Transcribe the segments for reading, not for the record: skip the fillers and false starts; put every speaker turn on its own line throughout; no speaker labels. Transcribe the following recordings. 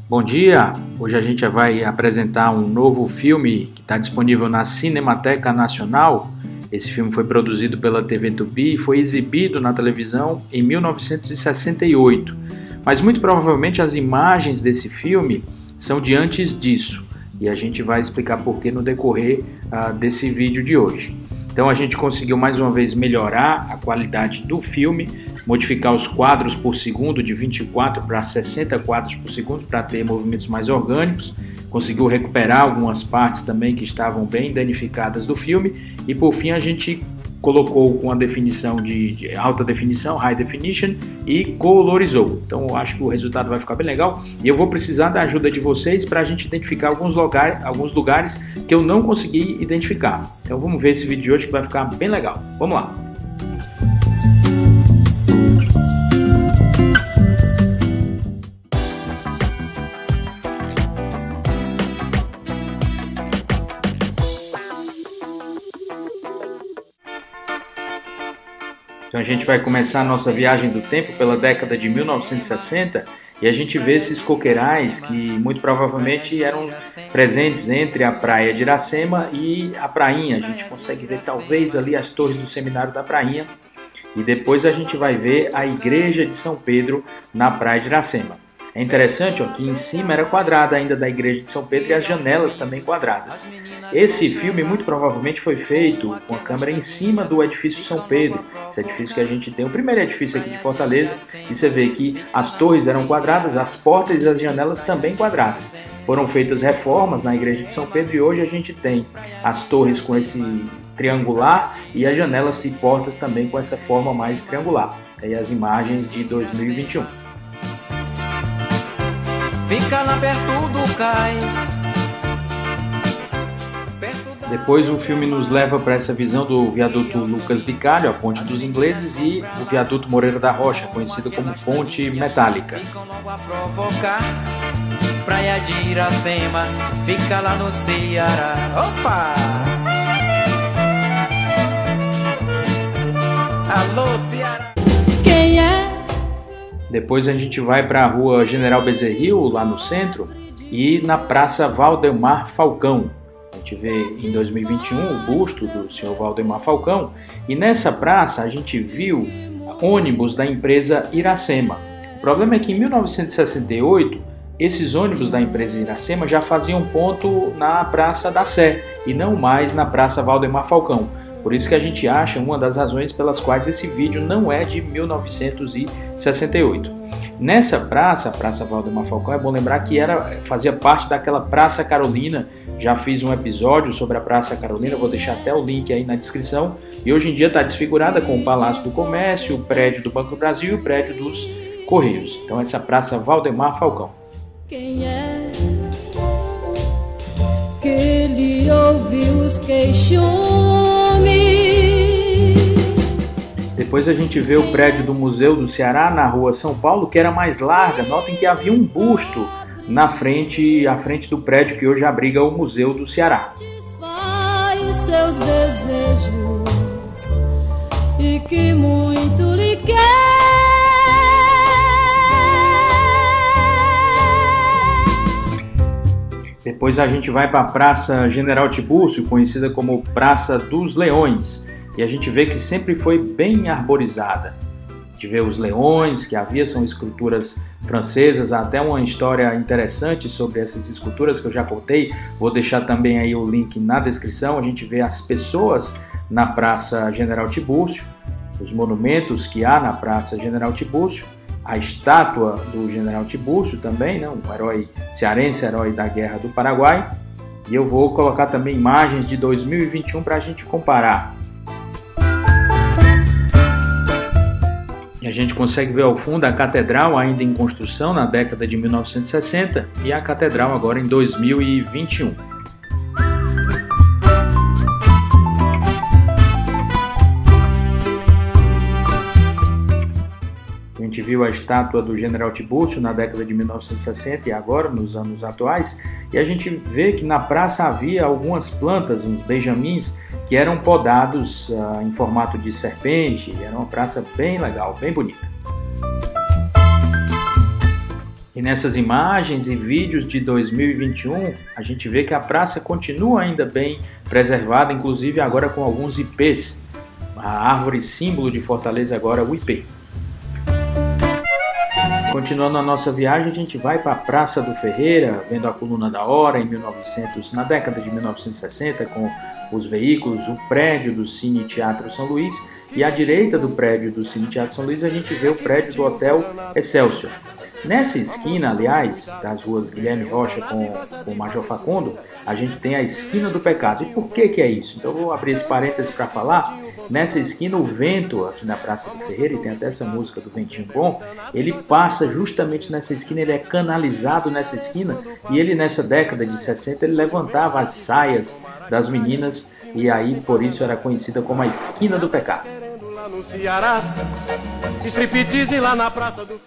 Bom dia! Hoje a gente vai apresentar um novo filme que está disponível na Cinemateca Nacional. Esse filme foi produzido pela TV Tupi e foi exibido na televisão em 1968. Mas muito provavelmente as imagens desse filme são de antes disso. E a gente vai explicar por que no decorrer desse vídeo de hoje. Então a gente conseguiu mais uma vez melhorar a qualidade do filme, modificar os quadros por segundo de 24 para 60 quadros por segundo para ter movimentos mais orgânicos, conseguiu recuperar algumas partes também que estavam bem danificadas do filme e por fim a gente colocou com a definição de alta definição, high definition e colorizou. Então eu acho que o resultado vai ficar bem legal e eu vou precisar da ajuda de vocês para a gente identificar alguns lugares que eu não consegui identificar. Então vamos ver esse vídeo de hoje que vai ficar bem legal. Vamos lá! Então a gente vai começar a nossa viagem do tempo pela década de 1960 e a gente vê esses coqueirais que muito provavelmente eram presentes entre a praia de Iracema e a prainha. A gente consegue ver talvez ali as torres do seminário da prainha e depois a gente vai ver a igreja de São Pedro na praia de Iracema. É interessante ó, que em cima era quadrada ainda da igreja de São Pedro e as janelas também quadradas. Esse filme muito provavelmente foi feito com a câmera em cima do edifício São Pedro. Esse edifício que a gente tem, o primeiro edifício aqui de Fortaleza, e você vê que as torres eram quadradas, as portas e as janelas também quadradas. Foram feitas reformas na igreja de São Pedro e hoje a gente tem as torres com esse triangular e as janelas e portas também com essa forma mais triangular. Aí as imagens de 2021.
Fica lá perto do cais.
Depois o filme nos leva para essa visão do viaduto Lucas Bicalho, a Ponte dos Ingleses, e o viaduto Moreira da Rocha, conhecido como Ponte Metálica.
Praia de Iracema, fica lá no Ceará. Opa! Alô, Ceará!
Quem é?
Depois a gente vai para a rua General Bezerril, lá no centro, e na Praça Valdemar Falcão. A gente vê em 2021 o busto do senhor Valdemar Falcão, e nessa praça a gente viu ônibus da empresa Iracema. O problema é que em 1968, esses ônibus da empresa Iracema já faziam ponto na Praça da Sé, e não mais na Praça Valdemar Falcão. Por isso que a gente acha uma das razões pelas quais esse vídeo não é de 1968. Nessa praça, a Praça Valdemar Falcão, é bom lembrar que fazia parte daquela Praça Carolina. Já fiz um episódio sobre a Praça Carolina, vou deixar até o link aí na descrição. E hoje em dia está desfigurada com o Palácio do Comércio, o prédio do Banco do Brasil e o prédio dos Correios. Então essa Praça Valdemar Falcão.
Quem é que lhe ouve os queixumes?
Depois a gente vê o prédio do Museu do Ceará na rua São Paulo, que era mais larga. Notem que havia um busto à frente do prédio que hoje abriga o Museu do Ceará.
Satisfaz seus desejos e que muito lhe quer.
Depois a gente vai para a Praça General Tibúrcio, conhecida como Praça dos Leões, e a gente vê que sempre foi bem arborizada. A gente vê os leões que havia, são esculturas francesas, há até uma história interessante sobre essas esculturas que eu já contei, vou deixar também aí o link na descrição. A gente vê as pessoas na Praça General Tibúrcio, os monumentos que há na Praça General Tibúrcio, a estátua do General Tibúrcio também, né, um herói cearense, herói da Guerra do Paraguai. E eu vou colocar também imagens de 2021 para a gente comparar. E a gente consegue ver ao fundo a catedral ainda em construção na década de 1960 e a catedral agora em 2021. A gente viu a estátua do General Tibúrcio na década de 1960 e agora nos anos atuais, e a gente vê que na praça havia algumas plantas, uns benjamins, que eram podados em formato de serpente. Era uma praça bem legal, bem bonita. E nessas imagens e vídeos de 2021, a gente vê que a praça continua ainda bem preservada, inclusive agora com alguns ipês. A árvore símbolo de Fortaleza agora, o ipê. Continuando a nossa viagem, a gente vai para a Praça do Ferreira, vendo a Coluna da Hora na década de 1960, com os veículos, o prédio do Cine Teatro São Luís, e à direita do prédio do Cine Teatro São Luís a gente vê o prédio do Hotel Excelsior. Nessa esquina, aliás, das ruas Guilherme Rocha com o Major Facundo, a gente tem a Esquina do Pecado. E por que é isso? Então eu vou abrir esse parênteses para falar. Nessa esquina, o vento, aqui na Praça do Ferreira, e tem até essa música do Ventinho Bom, ele passa justamente nessa esquina, ele é canalizado nessa esquina, e ele nessa década de 60, ele levantava as saias das meninas, e aí por isso era conhecida como a Esquina do Pecado.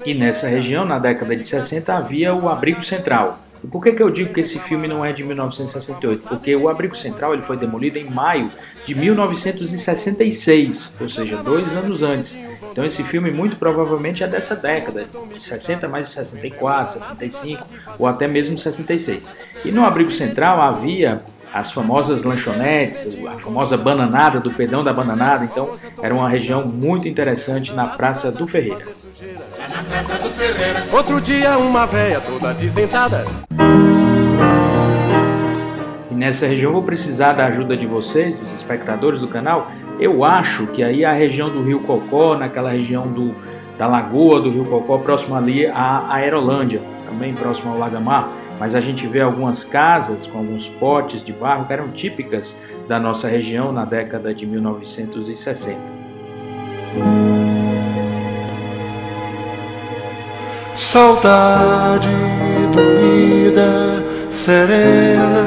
E nessa região, na década de 60, havia o Abrigo Central. E por que eu digo que esse filme não é de 1968? Porque o Abrigo Central ele foi demolido em maio de 1966, ou seja, 2 anos antes. Então esse filme muito provavelmente é dessa década, de 60 mais de 64, 65 ou até mesmo 66. E no Abrigo Central havia as famosas lanchonetes, a famosa bananada do Pedrão da Bananada, então era uma região muito interessante na Praça do Ferreira.
Outro dia uma véia toda desdentada.
E nessa região eu vou precisar da ajuda de vocês, dos espectadores do canal. Eu acho que aí a região do Rio Cocó, naquela região da Lagoa do Rio Cocó, próximo ali à Aerolândia, também próximo ao Lagamar, mas a gente vê algumas casas com alguns potes de barro que eram típicas da nossa região na década de 1960.
Saudade doída, serena,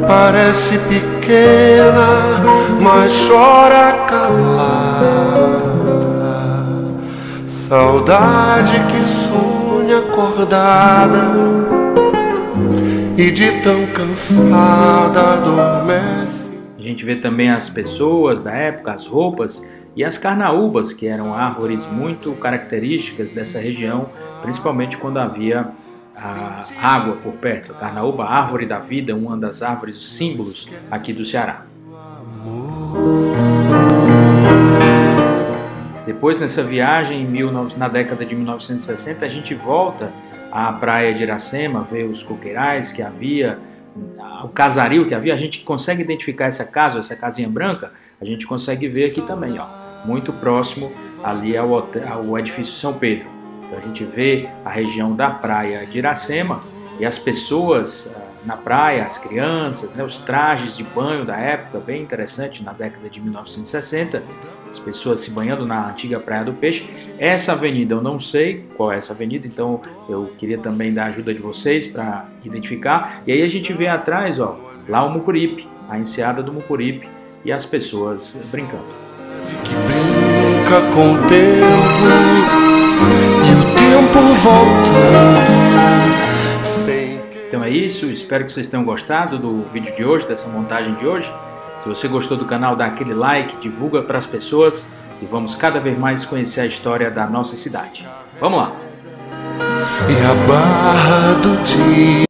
parece pequena, mas chora calada. Saudade que sonha acordada e de tão cansada adormece.
A gente vê também as pessoas da época, as roupas e as carnaúbas, que eram árvores muito características dessa região, principalmente quando havia água por perto. A carnaúba, a árvore da vida, uma das árvores símbolos aqui do Ceará. Depois, nessa viagem, na década de 1960, a gente volta à praia de Iracema, ver os coqueirais que havia, o casaril que havia. A gente consegue identificar essa casinha branca, a gente consegue ver aqui também, ó, muito próximo ali ao edifício São Pedro. Então a gente vê a região da praia de Iracema e as pessoas na praia, as crianças, né, os trajes de banho da época, bem interessante, na década de 1960, as pessoas se banhando na antiga Praia do Peixe. Essa avenida eu não sei qual é essa avenida, então eu queria também dar a ajuda de vocês para identificar. E aí a gente vê atrás, ó, lá o Mucuripe, a enseada do Mucuripe e as pessoas brincando.
Que brinca com o tempo e o tempo voltando sem...
Então é isso, espero que vocês tenham gostado do vídeo de hoje, dessa montagem de hoje. Se você gostou do canal, dá aquele like, divulga para as pessoas e vamos cada vez mais conhecer a história da nossa cidade. Vamos lá!
E a barra do dia